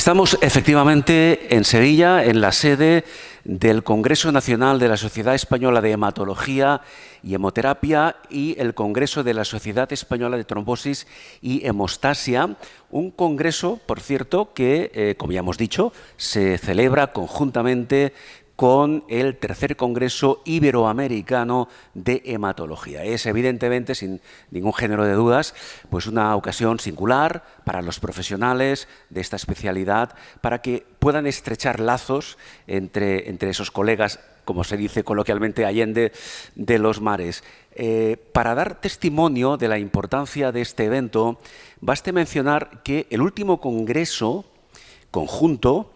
Estamos efectivamente en Sevilla, en la sede del Congreso Nacional de la Sociedad Española de Hematología y Hemoterapia y el Congreso de la Sociedad Española de Trombosis y Hemostasia, un congreso, por cierto, que, como ya hemos dicho, se celebra conjuntamente con el tercer Congreso Iberoamericano de Hematología. Es evidentemente, sin ningún género de dudas, pues una ocasión singular para los profesionales de esta especialidad, para que puedan estrechar lazos entre esos colegas, como se dice coloquialmente, allende de los mares. Para dar testimonio de la importancia de este evento, baste mencionar que el último congreso conjunto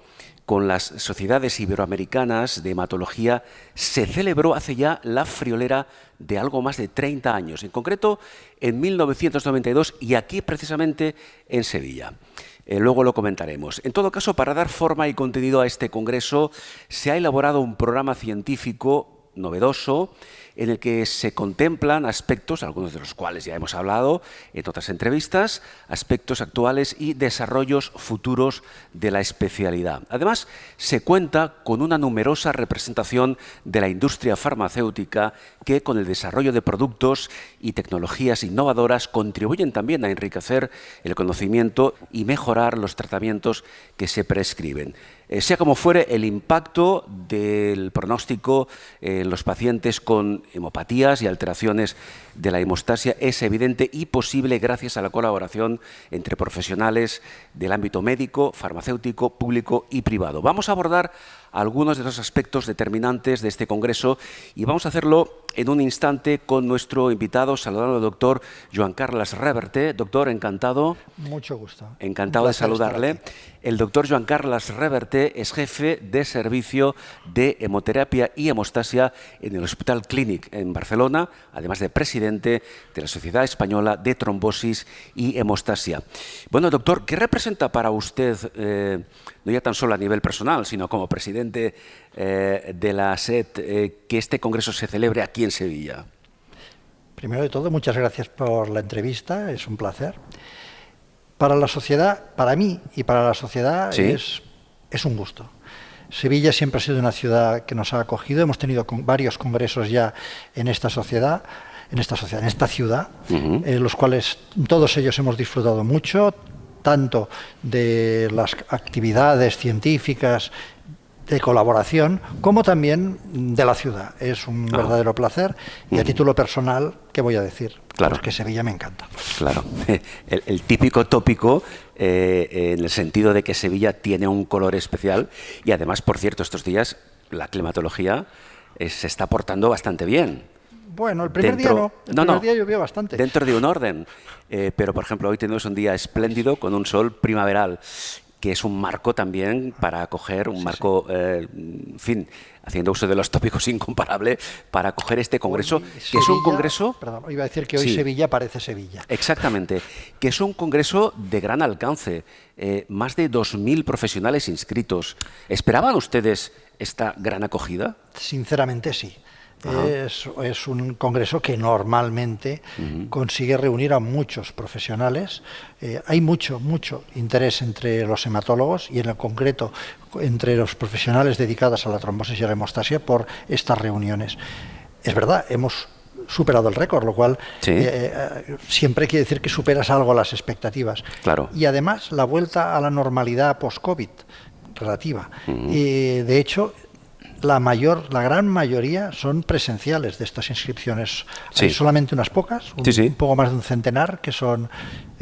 con las sociedades iberoamericanas de hematología se celebró hace ya la friolera de algo más de 30 años, en concreto en 1992 y aquí precisamente en Sevilla. Luego lo comentaremos. En todo caso, para dar forma y contenido a este congreso, se ha elaborado un programa científico novedoso en el que se contemplan aspectos, algunos de los cuales ya hemos hablado en otras entrevistas, aspectos actuales y desarrollos futuros de la especialidad. Además, se cuenta con una numerosa representación de la industria farmacéutica que, con el desarrollo de productos y tecnologías innovadoras, contribuyen también a enriquecer el conocimiento y mejorar los tratamientos que se prescriben. Sea como fuere, el impacto del pronóstico en los pacientes con hemopatías y alteraciones de la hemostasia es evidente y posible gracias a la colaboración entre profesionales del ámbito médico, farmacéutico, público y privado. Vamos a abordar algunos de los aspectos determinantes de este congreso y vamos a hacerlo en un instante con nuestro invitado, saludando al doctor Joan Carles Reverte. Doctor, encantado. Mucho gusto. Encantado de saludarle. El doctor Joan Carles Reverte es jefe de servicio de hemoterapia y hemostasia en el Hospital Clínic en Barcelona, además de presidente de la Sociedad Española de Trombosis y Hemostasia. Bueno, doctor, ¿qué representa para usted, no ya tan solo a nivel personal, sino como presidente de la SED, que este congreso se celebre aquí en Sevilla? Primero de todo, muchas gracias por la entrevista, es un placer. Para la sociedad, para mí y para la sociedad, ¿sí?, es un gusto. Sevilla siempre ha sido una ciudad que nos ha acogido, hemos tenido varios congresos ya en esta sociedad, en esta ciudad, los cuales todos ellos hemos disfrutado mucho, tanto de las actividades científicas, de colaboración, como también de la ciudad. Es un verdadero placer y a título personal, ¿qué voy a decir? Claro. Pues que Sevilla me encanta. Claro, el típico tópico en el sentido de que Sevilla tiene un color especial y además, por cierto, estos días la climatología se está portando bastante bien. Bueno, el primer día no, el primer día llovió bastante. Dentro de un orden, pero por ejemplo hoy tenemos un día espléndido con un sol primaveral, que es un marco también para acoger, un marco, en fin, haciendo uso de los tópicos, incomparable para acoger este congreso, hoy, que Sevilla, es un congreso... Perdón, iba a decir que hoy Sevilla parece Sevilla. Exactamente, que es un congreso de gran alcance, más de 2.000 profesionales inscritos. ¿Esperaban ustedes esta gran acogida? Sinceramente sí. Es un congreso que normalmente consigue reunir a muchos profesionales. Hay mucho interés entre los hematólogos y en el concreto entre los profesionales dedicados a la trombosis y a la hemostasia por estas reuniones. Es verdad, hemos superado el récord, lo cual siempre quiere decir que superas algo las expectativas. Claro. Y además la vuelta a la normalidad post-COVID relativa. De hecho, la gran mayoría son presenciales de estas inscripciones. Hay solamente unas pocas, un poco más de un centenar, que son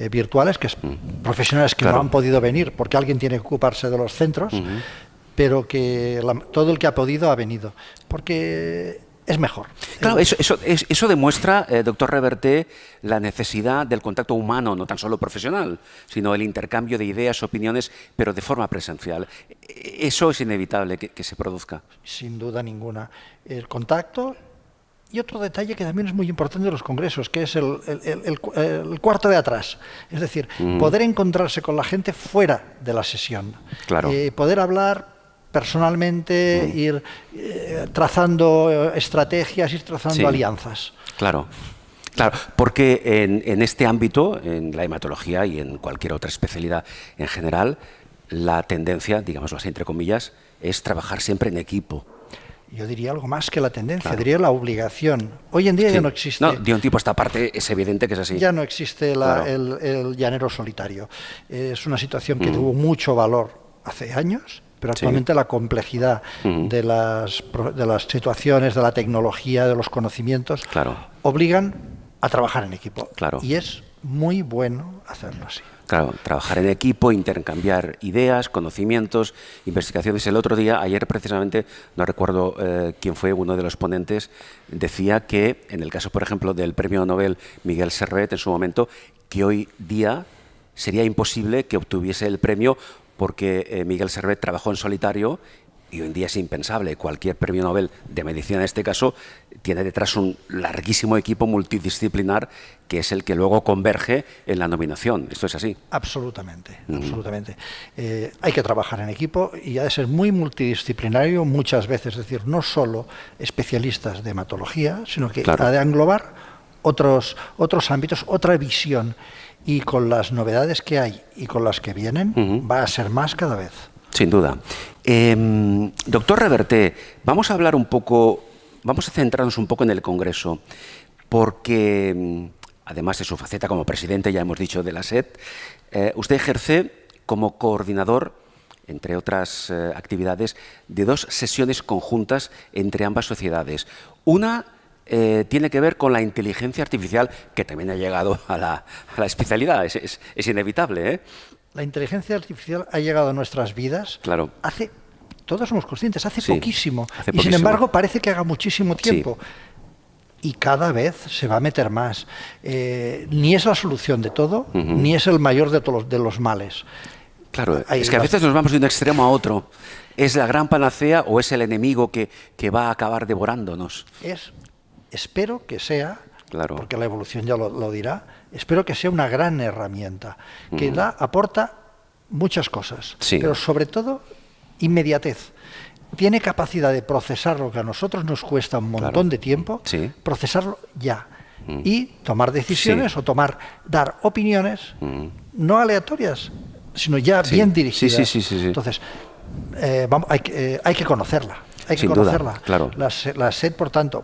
virtuales, que es profesionales que no han podido venir porque alguien tiene que ocuparse de los centros, pero que todo el que ha podido ha venido, porque es mejor. Claro, eso demuestra, doctor Reverte, la necesidad del contacto humano, no tan solo profesional, sino el intercambio de ideas, opiniones, pero de forma presencial. Eso es inevitable que se produzca. Sin duda ninguna. El contacto y otro detalle que también es muy importante de los congresos, que es el cuarto de atrás. Es decir, poder encontrarse con la gente fuera de la sesión. Claro. Poder hablar personalmente, ir trazando estrategias, ir trazando alianzas. Claro. Claro, porque en este ámbito, en la hematología y en cualquier otra especialidad en general, la tendencia, digámoslo así entre comillas, es trabajar siempre en equipo. Yo diría algo más que la tendencia, Claro. diría la obligación. Hoy en día Sí. ya no existe. No, de un tipo a esta parte es evidente que es así. Ya no existe Claro. el llanero solitario. Es una situación que tuvo mucho valor hace años, pero actualmente la complejidad de las situaciones, de la tecnología, de los conocimientos, Claro. obligan a trabajar en equipo. Claro. Y es muy bueno hacerlo así. Claro, trabajar en equipo, intercambiar ideas, conocimientos, investigaciones. El otro día, ayer precisamente, no recuerdo quién fue uno de los ponentes, decía que en el caso, por ejemplo, del premio Nobel Miguel Servet, en su momento, que hoy día sería imposible que obtuviese el premio porque Miguel Servet trabajó en solitario y hoy en día es impensable. Cualquier premio Nobel de medicina, en este caso, tiene detrás un larguísimo equipo multidisciplinar que es el que luego converge en la nominación. ¿Esto es así? Absolutamente, absolutamente. Hay que trabajar en equipo y ha de ser muy multidisciplinario muchas veces, es decir, no solo especialistas de hematología, sino que Claro. ha de englobar otros ámbitos, otra visión. Y con las novedades que hay y con las que vienen, va a ser más cada vez. Sin duda. Doctor Reverté, vamos a hablar un poco, vamos a centrarnos un poco en el Congreso, porque además de su faceta como presidente, ya hemos dicho, de la SED, usted ejerce como coordinador, entre otras actividades, de 2 sesiones conjuntas entre ambas sociedades. Una tiene que ver con la inteligencia artificial, que también ha llegado a la especialidad, es inevitable, ¿eh? La inteligencia artificial ha llegado a nuestras vidas Claro. hace, todos somos conscientes, hace Sí, poquísimo. hace Y sin poquísimo. embargo parece que haga muchísimo Sí. tiempo. Y cada vez se va a meter más. Ni es la solución de todo, ni es el mayor de los males. Claro, Hay es que a veces nos vamos de un extremo a otro. ¿Es la gran panacea o es el enemigo que va a acabar devorándonos? Espero que sea, Claro. porque la evolución ya lo dirá, espero que sea una gran herramienta, que aporta muchas cosas, Sí. pero sobre todo inmediatez. Tiene capacidad de procesar lo que a nosotros nos cuesta un montón Claro. de tiempo, Sí. procesarlo ya. Y tomar decisiones Sí. o dar opiniones no aleatorias, sino ya Sí. bien Sí, dirigidas. sí. Entonces, hay que conocerla. Hay que Sin duda, conocerla. claro. La SED, por tanto,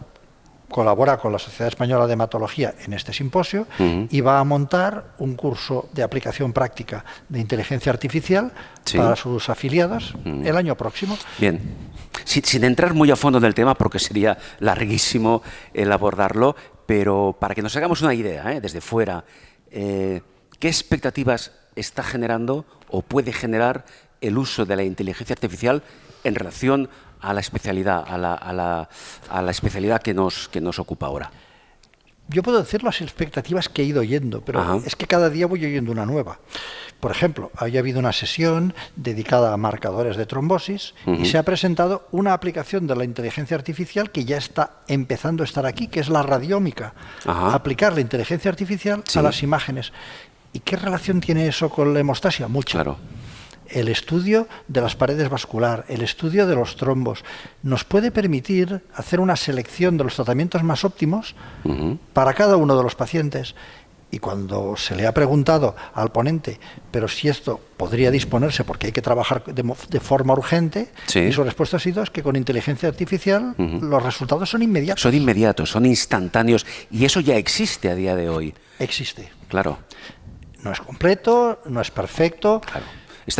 colabora con la Sociedad Española de Hematología en este simposio y va a montar un curso de aplicación práctica de inteligencia artificial Sí. para sus afiliados el año próximo. Bien. Sin entrar muy a fondo en el tema, porque sería larguísimo el abordarlo, pero para que nos hagamos una idea, desde fuera, ¿qué expectativas está generando o puede generar el uso de la inteligencia artificial en relación a la especialidad, a la especialidad que nos ocupa ahora? Yo puedo decir las expectativas que he ido oyendo, pero Ajá. es que cada día voy oyendo una nueva. Por ejemplo, había habido una sesión dedicada a marcadores de trombosis y se ha presentado una aplicación de la inteligencia artificial que ya está empezando a estar aquí, que es la radiómica. Ajá. Aplicar la inteligencia artificial Sí. a las imágenes. ¿Y qué relación tiene eso con la hemostasia? Mucha. Claro. El estudio de las paredes vascular, el estudio de los trombos, nos puede permitir hacer una selección de los tratamientos más óptimos para cada uno de los pacientes. Y cuando se le ha preguntado al ponente, pero si esto podría disponerse porque hay que trabajar de forma urgente, Sí. y su respuesta ha sido es que con inteligencia artificial los resultados son inmediatos. Son inmediatos, son instantáneos, y eso ya existe a día de hoy. Existe. Claro. No es completo, no es perfecto. Claro.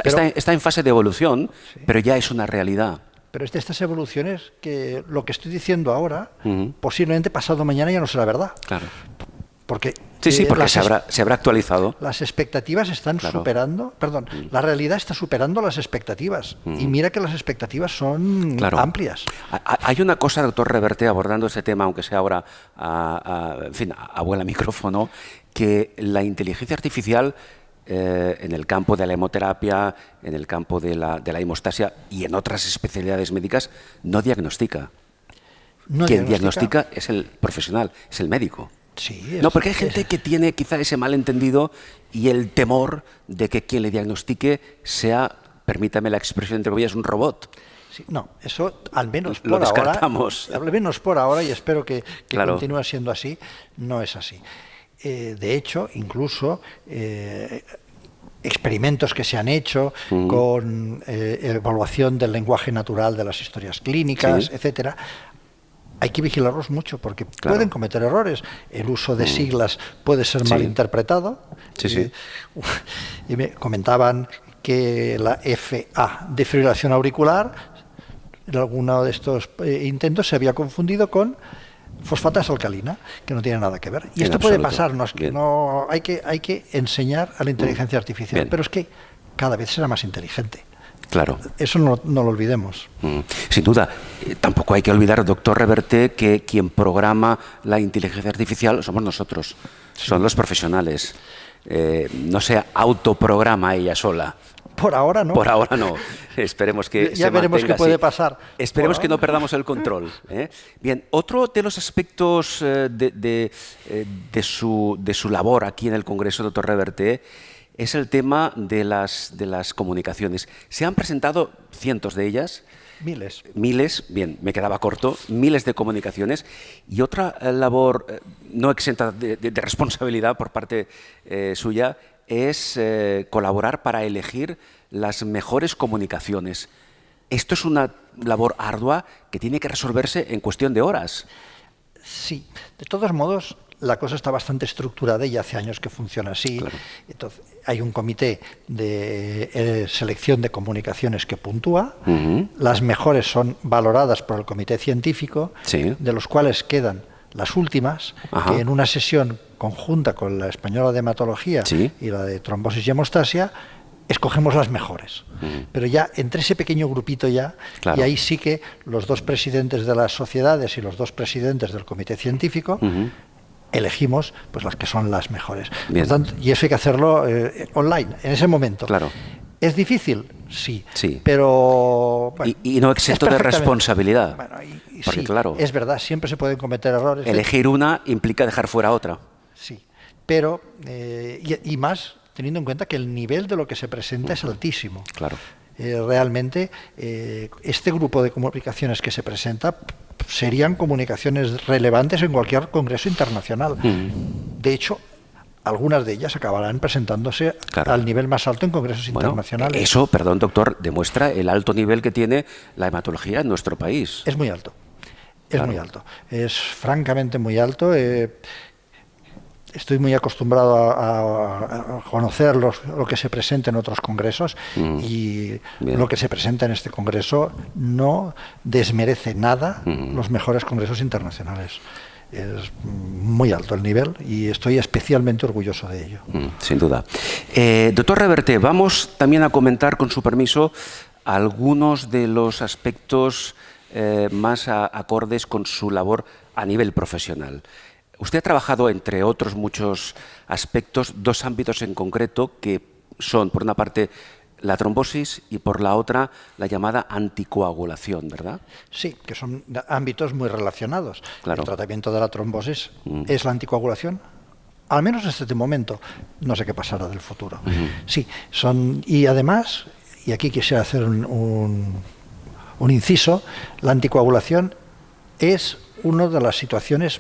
Pero- Está en fase de evolución, pero ya es una realidad. Pero es de estas evoluciones que lo que estoy diciendo ahora, posiblemente pasado mañana ya no será verdad. Claro. Porque, Sí, porque las se habrá actualizado. las expectativas están Claro. superando, perdón, la realidad está superando las expectativas. Y mira que las expectativas son Claro. amplias. Hay una cosa, doctor Reverté, abordando ese tema, aunque sea ahora a vuela micrófono, que la inteligencia artificial en el campo de la hemoterapia, en el campo de la hemostasia y en otras especialidades médicas no diagnostica. No Quien diagnostica es el profesional, es el médico. Sí, No, porque hay gente que tiene quizá ese malentendido y el temor de que quien le diagnostique sea, permítame la expresión entre comillas, un robot. sí, no, eso al menos Lo por ahora, descartamos. al menos por ahora, y espero que Claro. continúe siendo así, no es así. De hecho, incluso experimentos que se han hecho con evaluación del lenguaje natural de las historias clínicas, etcétera. Hay que vigilarlos mucho porque pueden cometer errores. El uso de siglas puede ser malinterpretado. Y me comentaban que la FA, defibrilación auricular, en alguno de estos intentos se había confundido con fosfatasa alcalina, que no tiene nada que ver. Y esto puede pasar, hay que enseñar a la inteligencia artificial, pero es que cada vez será más inteligente. Claro. Eso no lo olvidemos. Sin duda. Tampoco hay que olvidar, doctor Reverte, que quien programa la inteligencia artificial somos nosotros, son los profesionales. No se autoprograma ella sola. Por ahora no. Por ahora no. Esperemos que ya veremos qué puede pasar. Esperemos que no perdamos el control. Bien, otro de los aspectos de su labor aquí en el Congreso, doctor Reverte, es el tema de las comunicaciones. Se han presentado cientos de ellas. Miles, bien, me quedaba corto, miles de comunicaciones. Y otra labor no exenta de responsabilidad por parte suya es colaborar para elegir las mejores comunicaciones. Esto es una labor ardua que tiene que resolverse en cuestión de horas. Sí, de todos modos, la cosa está bastante estructurada y hace años que funciona así. Claro. Entonces, hay un comité de selección de comunicaciones que puntúa. Las mejores son valoradas por el comité científico, de los cuales quedan las últimas, que en una sesión conjunta con la española de hematología y la de trombosis y hemostasia, escogemos las mejores. Pero ya entre ese pequeño grupito y ahí sí que los dos presidentes de las sociedades y los dos presidentes del comité científico elegimos pues las que son las mejores. Por tanto, y eso hay que hacerlo online, en ese momento. Claro. ¿Es difícil? Sí. Pero... Bueno, y no exento de responsabilidad. Bueno, porque, sí, claro, es verdad, siempre se pueden cometer errores. Elegir una implica dejar fuera otra. Sí, pero... y más teniendo en cuenta que el nivel de lo que se presenta es altísimo. Claro. Realmente, este grupo de comunicaciones que se presenta serían comunicaciones relevantes en cualquier congreso internacional. De hecho, algunas de ellas acabarán presentándose al nivel más alto en congresos internacionales. Eso, perdón, doctor, demuestra el alto nivel que tiene la hematología en nuestro país. Es muy alto. Es muy alto. Es francamente muy alto. Estoy muy acostumbrado a conocer lo que se presenta en otros congresos y lo que se presenta en este congreso no desmerece nada los mejores congresos internacionales. Es muy alto el nivel y estoy especialmente orgulloso de ello. Sin duda. Doctor Reverte, vamos también a comentar, con su permiso, algunos de los aspectos más acordes con su labor a nivel profesional. Usted ha trabajado, entre otros muchos aspectos, dos ámbitos en concreto que son, por una parte, la trombosis y por la otra, la llamada anticoagulación, ¿verdad? Sí, que son ámbitos muy relacionados. Claro. El tratamiento de la trombosis es la anticoagulación, al menos en este momento. No sé qué pasará del futuro. Sí, y además, y aquí quisiera hacer un inciso, la anticoagulación es una de las situaciones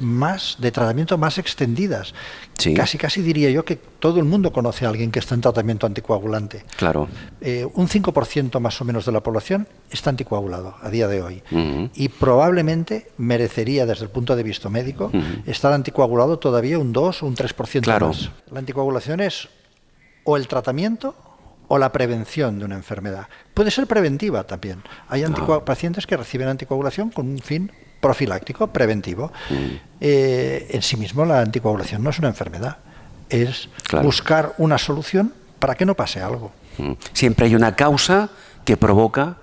de tratamiento más extendidas. Casi diría yo que todo el mundo conoce a alguien que está en tratamiento anticoagulante. Claro. Un 5% más o menos de la población está anticoagulado a día de hoy. Y probablemente merecería, desde el punto de vista médico, estar anticoagulado todavía un 2 o un 3% más. La anticoagulación es o el tratamiento o la prevención de una enfermedad. Puede ser preventiva también. Hay pacientes que reciben anticoagulación con un fin profiláctico, preventivo. En sí mismo la anticoagulación no es una enfermedad, es buscar una solución para que no pase algo. Siempre hay una causa que provoca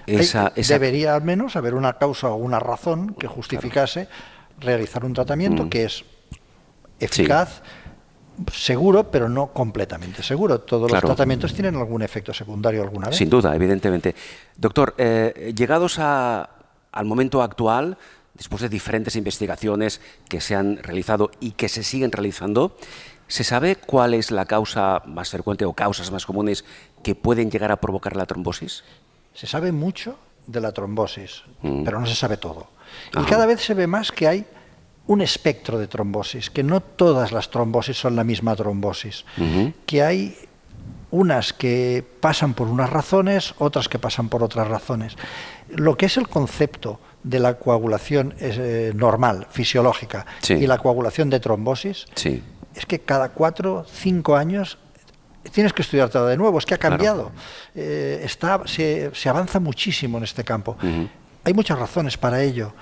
esa... Debería al menos haber una causa o una razón que justificase realizar un tratamiento que es eficaz, seguro, pero no completamente seguro. Todos los tratamientos tienen algún efecto secundario alguna vez. Sin duda, evidentemente. Doctor, llegados al momento actual, después de diferentes investigaciones que se han realizado y que se siguen realizando, ¿se sabe cuál es la causa más frecuente o causas más comunes que pueden llegar a provocar la trombosis? Se sabe mucho de la trombosis, pero no se sabe todo. Y cada vez se ve más que hay un espectro de trombosis, que no todas las trombosis son la misma trombosis, que hay unas que pasan por unas razones, otras que pasan por otras razones. Lo que es el concepto de la coagulación normal, fisiológica, y la coagulación de trombosis, es que cada 4 o 5 años tienes que estudiar todo de nuevo, es que ha cambiado. Se avanza muchísimo en este campo. Hay muchas razones para ello.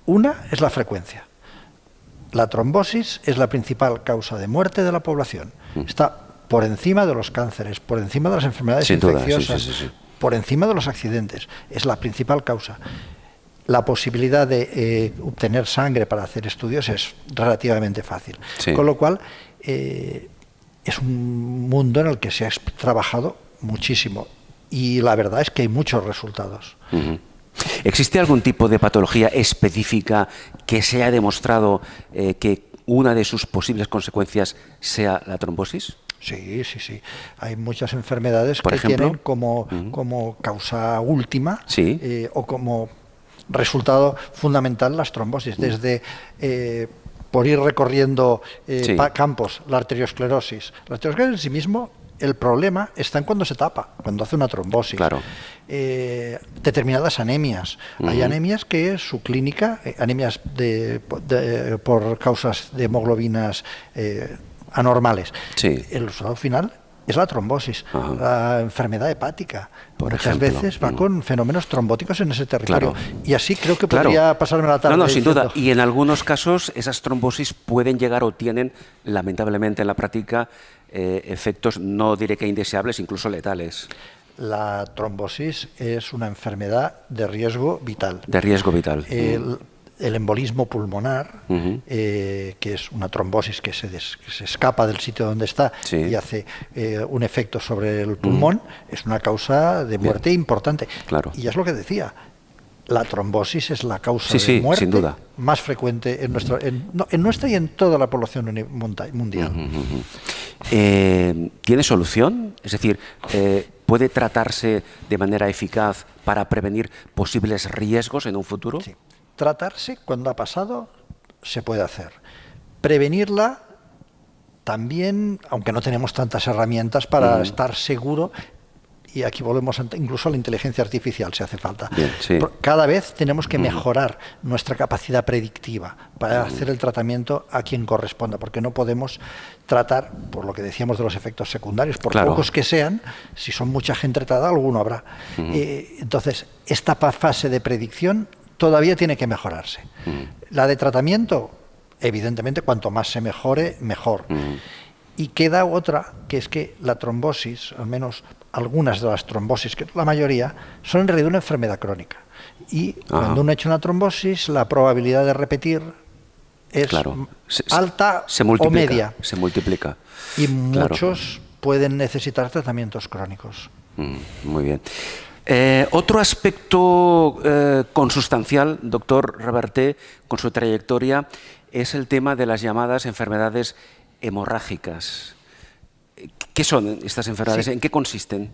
Una es la frecuencia. La trombosis es la principal causa de muerte de la población. Está por encima de los cánceres, por encima de las enfermedades infecciosas, por encima de los accidentes. Es la principal causa. La posibilidad de obtener sangre para hacer estudios es relativamente fácil. Con lo cual, es un mundo en el que se ha trabajado muchísimo. Y la verdad es que hay muchos resultados. ¿Existe algún tipo de patología específica que se ha demostrado que una de sus posibles consecuencias sea la trombosis? Sí. Hay muchas enfermedades que tienen como causa última o como resultado fundamental las trombosis. Desde, por ir recorriendo campos, la arteriosclerosis. La arteriosclerosis en sí mismo, el problema está en cuando se tapa, cuando hace una trombosis. Determinadas anemias. Hay anemias que su clínica, anemias por causas de hemoglobinas anormales. El resultado final es la trombosis, la enfermedad hepática. Muchas veces va con fenómenos trombóticos en ese territorio. Y así creo que podría pasarme la tarde. No, sin duda. Y en algunos casos esas trombosis pueden llegar o tienen, lamentablemente en la práctica, efectos, no diré que indeseables, incluso letales. La trombosis es una enfermedad de riesgo vital. De riesgo vital. El embolismo pulmonar, que es una trombosis que se escapa del sitio donde está y hace un efecto sobre el pulmón, es una causa de muerte importante. Y es lo que decía, la trombosis es la causa de muerte sin duda. más frecuente en nuestra y en toda la población mundial. ¿Tiene solución? Es decir, ¿puede tratarse de manera eficaz para prevenir posibles riesgos en un futuro? Sí. Tratarse cuando ha pasado se puede hacer. Prevenirla también, aunque no tenemos tantas herramientas para estar seguro, y aquí volvemos incluso a la inteligencia artificial si hace falta. Cada vez tenemos que mejorar nuestra capacidad predictiva para hacer el tratamiento a quien corresponda, porque no podemos tratar, por lo que decíamos de los efectos secundarios, por pocos que sean, si son mucha gente tratada, alguno habrá. Entonces, esta fase de predicción todavía tiene que mejorarse. La de tratamiento, evidentemente, cuanto más se mejore, mejor. Y queda otra, que es que la trombosis, al menos algunas de las trombosis, que la mayoría, son en realidad una enfermedad crónica. Y cuando uno ha hecho una trombosis, la probabilidad de repetir es alta o media. Se multiplica. Y muchos pueden necesitar tratamientos crónicos. Muy bien. Otro aspecto consustancial, doctor Reverté, con su trayectoria, es el tema de las llamadas enfermedades hemorrágicas. ¿Qué son estas enfermedades? ¿En qué consisten?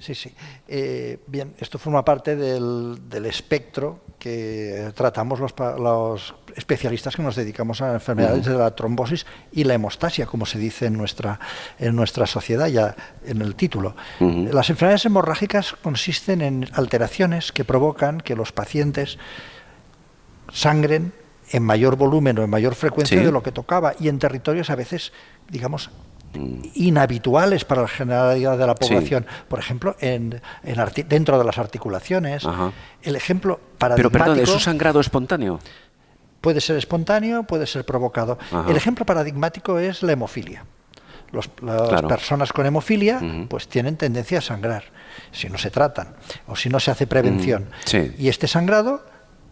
Bien, esto forma parte del espectro que tratamos los especialistas que nos dedicamos a enfermedades de la trombosis y la hemostasia, como se dice en nuestra sociedad, ya en el título. Las enfermedades hemorrágicas consisten en alteraciones que provocan que los pacientes sangren en mayor volumen o en mayor frecuencia de lo que tocaba, y en territorios a veces, digamos, inhabituales para la generalidad de la población. Por ejemplo, dentro de las articulaciones. El ejemplo paradigmático... Pero perdón, ¿es un sangrado espontáneo? Puede ser espontáneo, puede ser provocado. El ejemplo paradigmático es la hemofilia. Las personas con hemofilia pues tienen tendencia a sangrar si no se tratan o si no se hace prevención. Y este sangrado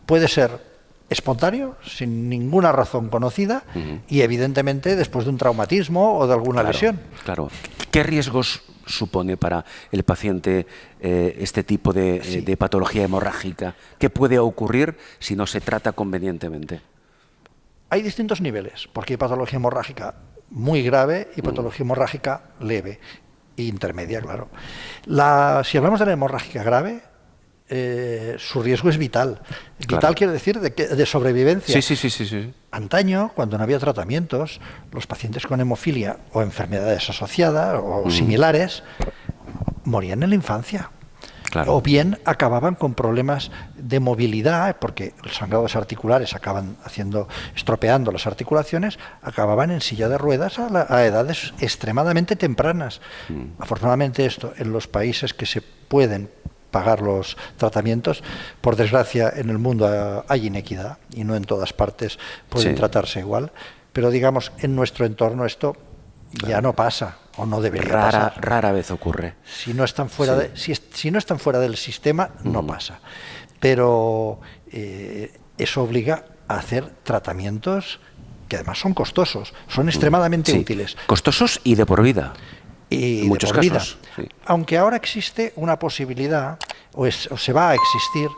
puede ser espontáneo, sin ninguna razón conocida, y evidentemente después de un traumatismo o de alguna lesión. ¿Qué riesgos supone para el paciente este tipo de patología hemorrágica? ¿Qué puede ocurrir si no se trata convenientemente? Hay distintos niveles, porque hay patología hemorrágica muy grave y patología hemorrágica leve e intermedia, claro. Si hablamos de la hemorrágica grave, su riesgo es vital. Vital quiere decir de sobrevivencia. Antaño, cuando no había tratamientos, los pacientes con hemofilia o enfermedades asociadas o similares morían en la infancia. Claro. O bien acababan con problemas de movilidad, porque los sangrados articulares acaban estropeando las articulaciones, acababan en silla de ruedas a edades extremadamente tempranas. Afortunadamente esto, en los países que se pueden pagar los tratamientos, por desgracia en el mundo hay inequidad y no en todas partes pueden tratarse igual, pero digamos en nuestro entorno esto ya no pasa o no debería pasar. Rara vez ocurre. Si no están fuera si no están fuera del sistema no pasa, pero eso obliga a hacer tratamientos que además son costosos, son extremadamente útiles. Costosos y de por vida. Y en muchos casos. Sí. Aunque ahora existe una posibilidad, o se va a existir,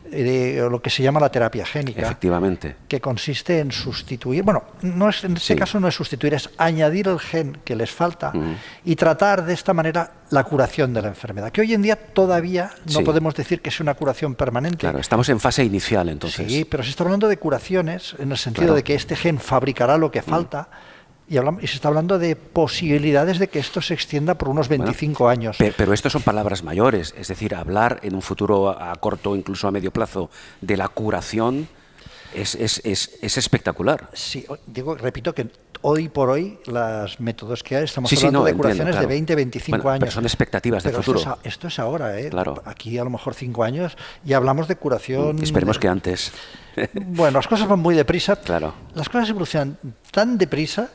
de lo que se llama la terapia génica. Efectivamente. Que consiste en sustituir, bueno, en este caso no es sustituir, es añadir el gen que les falta y tratar de esta manera la curación de la enfermedad, que hoy en día todavía no podemos decir que es una curación permanente. Claro, estamos en fase inicial entonces. Sí, pero se está hablando de curaciones en el sentido de que este gen fabricará lo que falta. Y se está hablando de posibilidades de que esto se extienda por unos 25 años. Pero esto son palabras mayores, es decir, hablar en un futuro a corto, incluso a medio plazo, de la curación es espectacular. Sí, repito que hoy por hoy los métodos que hay, estamos hablando de curaciones de 20, 25 años. Pero son expectativas de futuro. Esto es ahora, ¿eh? Claro. Aquí a lo mejor 5 años y hablamos de curación. Esperemos que antes. Bueno, las cosas van muy deprisa. Claro. Las cosas evolucionan tan deprisa,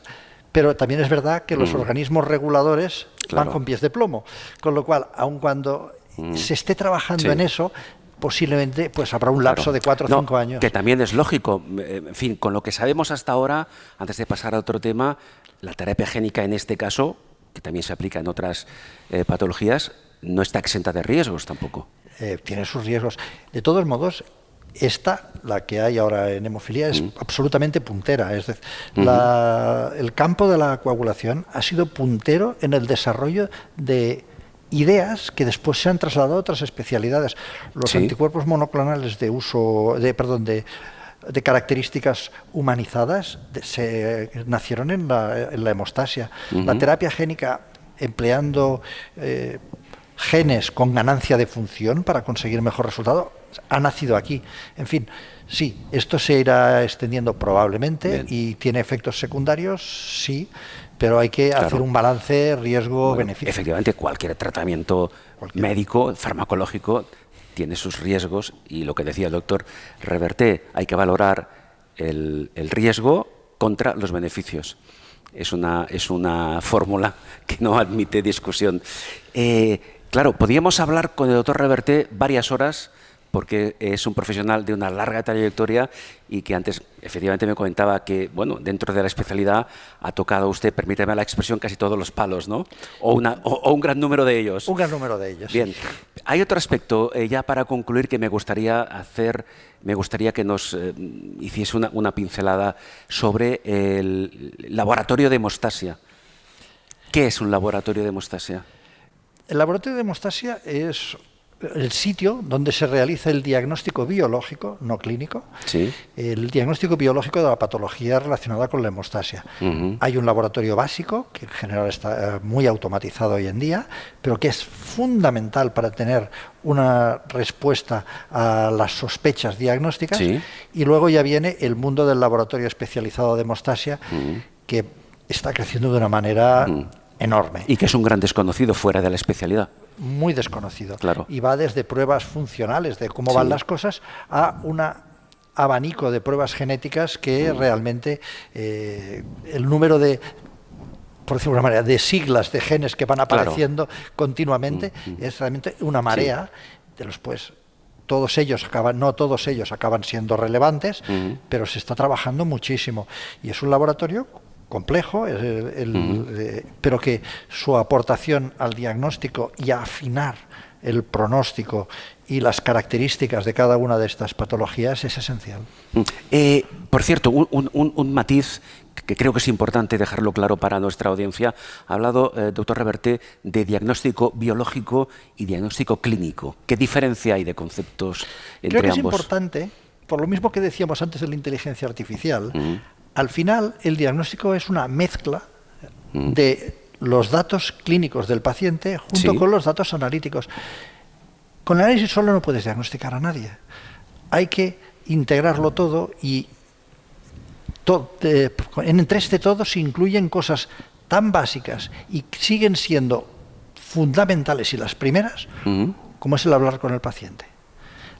pero también es verdad que los organismos reguladores van con pies de plomo. Con lo cual, aun cuando se esté trabajando en eso, posiblemente pues habrá un lapso de 4 o 5 años. Que también es lógico. En fin, con lo que sabemos hasta ahora, antes de pasar a otro tema, la terapia génica en este caso, que también se aplica en otras patologías, no está exenta de riesgos tampoco. Tiene sus riesgos. De todos modos, la que hay ahora en hemofilia, es absolutamente puntera. Es decir, el campo de la coagulación ha sido puntero en el desarrollo de ideas que después se han trasladado a otras especialidades. Los anticuerpos monoclonales de características humanizadas nacieron en la hemostasia. La terapia génica, empleando genes con ganancia de función para conseguir mejor resultado, ha nacido aquí. En fin, sí, esto se irá extendiendo probablemente. Y tiene efectos secundarios, sí, pero hay que hacer un balance riesgo-beneficio. Efectivamente, cualquier tratamiento médico, farmacológico, tiene sus riesgos, y lo que decía el doctor Reverté, hay que valorar el riesgo contra los beneficios. Es una fórmula que no admite discusión. Claro, podríamos hablar con el doctor Reverté varias horas, porque es un profesional de una larga trayectoria y que antes efectivamente me comentaba que, bueno, dentro de la especialidad ha tocado usted, permíteme la expresión, casi todos los palos, ¿no? O un gran número de ellos. Un gran número de ellos. Bien. Hay otro aspecto, ya para concluir, que me gustaría que nos hiciese una pincelada sobre el laboratorio de hemostasia. ¿Qué es un laboratorio de hemostasia? El laboratorio de hemostasia es el sitio donde se realiza el diagnóstico biológico, no clínico, el diagnóstico biológico de la patología relacionada con la hemostasia. Hay un laboratorio básico, que en general está muy automatizado hoy en día, pero que es fundamental para tener una respuesta a las sospechas diagnósticas, y luego ya viene el mundo del laboratorio especializado de hemostasia, que está creciendo de una manera enorme. Y que es un gran desconocido fuera de la especialidad. Muy desconocido. Claro. Y va desde pruebas funcionales de cómo van las cosas a un abanico de pruebas genéticas que realmente el número de, por decirlo de alguna manera, de siglas de genes que van apareciendo continuamente es realmente una marea de los todos ellos no todos ellos acaban siendo relevantes, pero se está trabajando muchísimo y es un laboratorio complejo, pero que su aportación al diagnóstico y a afinar el pronóstico y las características de cada una de estas patologías es esencial. Por cierto, un matiz que creo que es importante dejarlo claro para nuestra audiencia. Ha hablado, doctor Reverté, de diagnóstico biológico y diagnóstico clínico. ¿Qué diferencia hay de conceptos entre ambos? Creo que es importante, por lo mismo que decíamos antes de la inteligencia artificial, al final el diagnóstico es una mezcla de los datos clínicos del paciente junto Sí. con los datos analíticos. Con el análisis solo no puedes diagnosticar a nadie. Hay que integrarlo todo y entre este todo se incluyen cosas tan básicas y siguen siendo fundamentales y las primeras, como es el hablar con el paciente.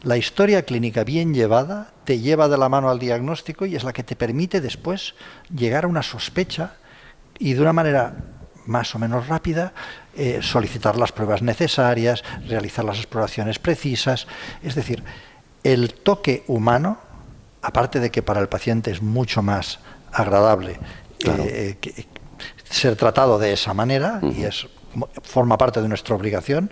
La historia clínica bien llevada te lleva de la mano al diagnóstico y es la que te permite después llegar a una sospecha y de una manera más o menos rápida solicitar las pruebas necesarias, realizar las exploraciones precisas. Es decir, el toque humano, aparte de que para el paciente es mucho más agradable ser tratado de esa manera, y forma parte de nuestra obligación,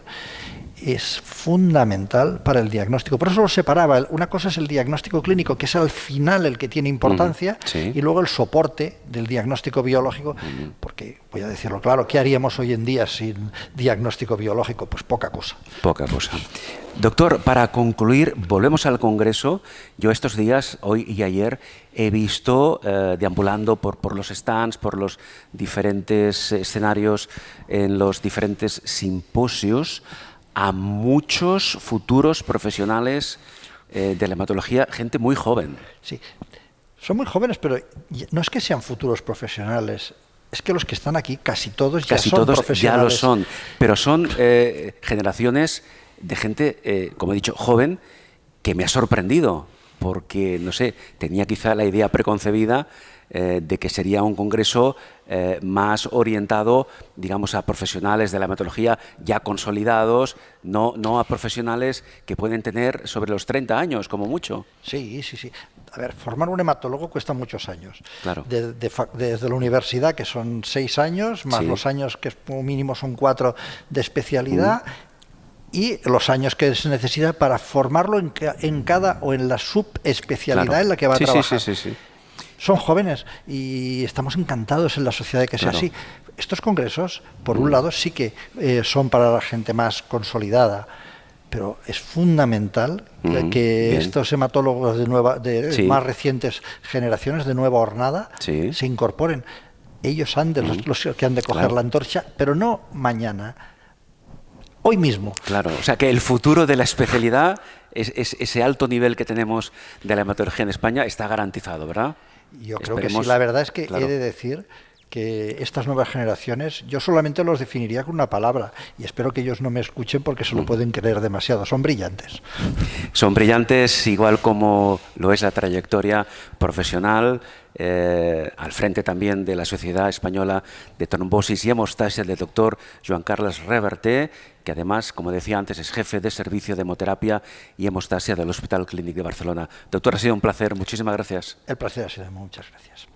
es fundamental para el diagnóstico. Por eso lo separaba. Una cosa es el diagnóstico clínico, que es al final el que tiene importancia, Sí. y luego el soporte del diagnóstico biológico, porque, voy a decirlo claro, ¿qué haríamos hoy en día sin diagnóstico biológico? Pues poca cosa. Poca cosa. Doctor, para concluir, volvemos al Congreso. Yo estos días, hoy y ayer, he visto, deambulando por los stands, por los diferentes escenarios, en los diferentes simposios, a muchos futuros profesionales de la hematología, gente muy joven. Sí, son muy jóvenes, pero no es que sean futuros profesionales. Es que los que están aquí, casi todos ya son profesionales. Ya lo son, pero son generaciones de gente, como he dicho, joven, que me ha sorprendido, porque, no sé, tenía quizá la idea preconcebida de que sería un congreso más orientado, digamos, a profesionales de la hematología ya consolidados, no a profesionales que pueden tener sobre los 30 años, como mucho. Sí, sí, sí. A ver, formar un hematólogo cuesta muchos años. Claro. Desde la universidad, que son 6 años, más los años que como mínimo son 4 de especialidad, y los años que se necesita para formarlo en cada o en la subespecialidad en la que va a trabajar. Sí. Son jóvenes y estamos encantados en la sociedad de que sea así. Estos congresos, por un lado, sí que son para la gente más consolidada, pero es fundamental que estos hematólogos de más recientes generaciones, de nueva hornada, se incorporen. Ellos han de los que han de coger la antorcha, pero no mañana, hoy mismo. Claro, o sea que el futuro de la especialidad, ese alto nivel que tenemos de la hematología en España, está garantizado, ¿verdad? Yo creo que sí. La verdad es que he de decir que estas nuevas generaciones, yo solamente los definiría con una palabra, y espero que ellos no me escuchen porque se lo pueden creer demasiado. Son brillantes. Son brillantes, igual como lo es la trayectoria profesional, al frente también de la Sociedad Española de Trombosis y Hemostasia del doctor Joan Carles Reverté, que además, como decía antes, es jefe de servicio de hemoterapia y hemostasia del Hospital Clínic de Barcelona. Doctor, ha sido un placer. Muchísimas gracias. El placer ha sido. Muchas gracias.